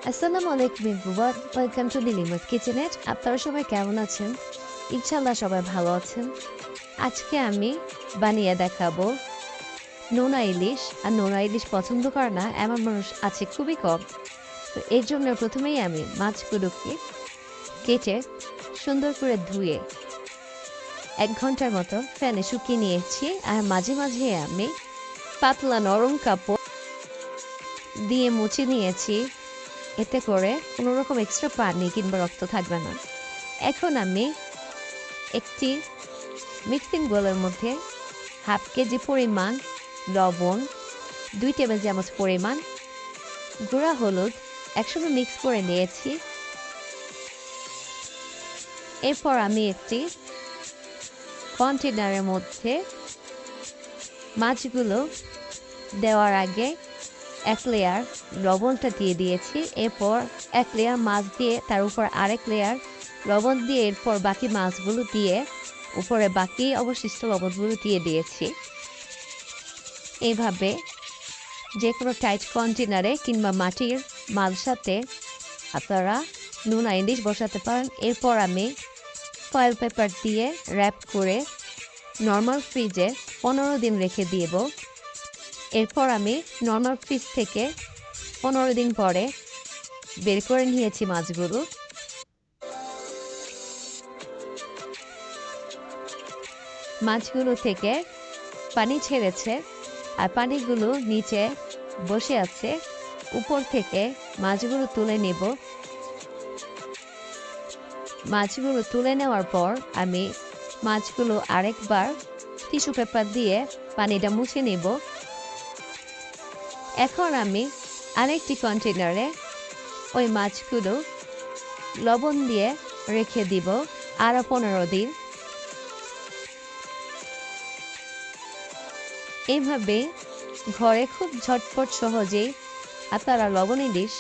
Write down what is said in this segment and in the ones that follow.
আসসালামু আলাইকুম everyone, welcome to লিলিমাস কিচেনে। আপনারা সবাই কেমন আছেন? ইনশাল্লাহ সবাই ভালো আছেন। আজকে আমি বানিয়ে দেখাবো নোনা ইলিশ। আর নোনা ইলিশ পছন্দ করে না এমন মানুষ আছে খুবই কম। তো এর জন্য প্রথমেই আমি মাছগুলোকে কেটে সুন্দর করে ধুয়ে 1 ঘন্টার মতো ফ্যানে শুকিয়ে নিয়েছি। আর মাঝে মাঝে আমি পাতলা নরম কাপড় দিয়ে মুছে নিয়েছি, এতে করে কোনো রকম এক্সট্রা পানি কিংবা রক্ত থাকবে না। এখন আমি একটি মিক্সিং বোলের মধ্যে 1/2 কেজি পরিমাণ লবণ, 2 টেবিল চামচ পরিমাণ গুঁড়া হলুদ একসঙ্গে মিক্স করে নিয়েছি। এরপর আমি একটি কন্টেনারের মধ্যে মাছগুলো দেওয়ার আগে 1 লেয়ার লবণটা দিয়ে দিয়েছি। এরপর 1 লেয়ার মাছ দিয়ে তার উপর আরেক লেয়ার লবণ দিয়ে এরপর বাকি মাছগুলো দিয়ে উপরে বাকি অবশিষ্ট লবণগুলো দিয়ে দিয়েছি। এইভাবে যে কোনো টাইট কন্টেনারে কিংবা মাটির মালসাতে আপনারা নুনা ইলিশ বসাতে পারেন। এরপর আমি ফয়েল পেপার দিয়ে র্যাপ করে নর্মাল ফ্রিজে 15 দিন রেখে দিব। এরপর আমি নর্মাল ফ্রিজ থেকে 15 দিন পরে বের করে নিয়েছি মাছগুলো। মাছগুলো থেকে পানি ছেড়েছে আর পানিগুলো নিচে বসে আছে। উপর থেকে মাছগুলো তুলে নেব। মাছগুলো তুলে নেওয়ার পর আমি মাছগুলো আরেকবার টিস্যু পেপার দিয়ে পানিটা মুছে নেব। এখন আমি আরেকটি কন্টেনারে ওই মাছগুলো লবণ দিয়ে রেখে দিব আরও 15 দিন। এইভাবে ঘরে খুব ঝটপট সহজেই আপনারা লবণ ইলিশ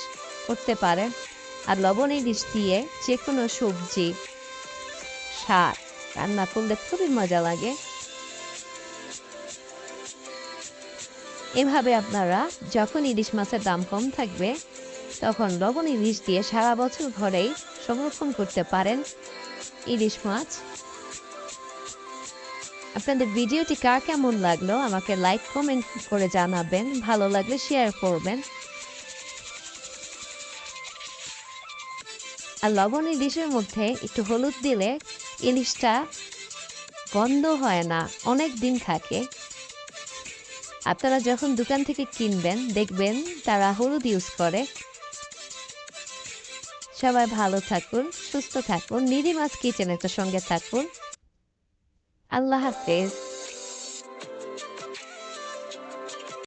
করতে পারেন। আর লবণ ইলিশ দিয়ে যে কোনো সবজি শাক রান্না করলে খুবই মজা লাগে। এভাবে আপনারা যখন ইলিশ মাছের দাম কম থাকবে তখন লবণ ইলিশ দিয়ে সারা বছর ঘরেই সংরক্ষণ করতে পারেন ইলিশ মাছ। আপনাদের ভিডিওটি কার কেমন লাগলো আমাকে লাইক কমেন্ট করে জানাবেন, ভালো লাগলে শেয়ার করবেন। আর লবণ ইলিশের মধ্যে একটু হলুদ দিলে ইলিশটা গন্ধ হয় না, অনেক দিন থাকে। আপনারা যখন দোকান থেকে কিনবেন দেখবেন তারা হলুদ ইউজ করে। সবাই ভালো থাকুন, সুস্থ থাকুন, লিলিমাস কিচেনের সঙ্গে থাকুন। আল্লাহ হাফেজ।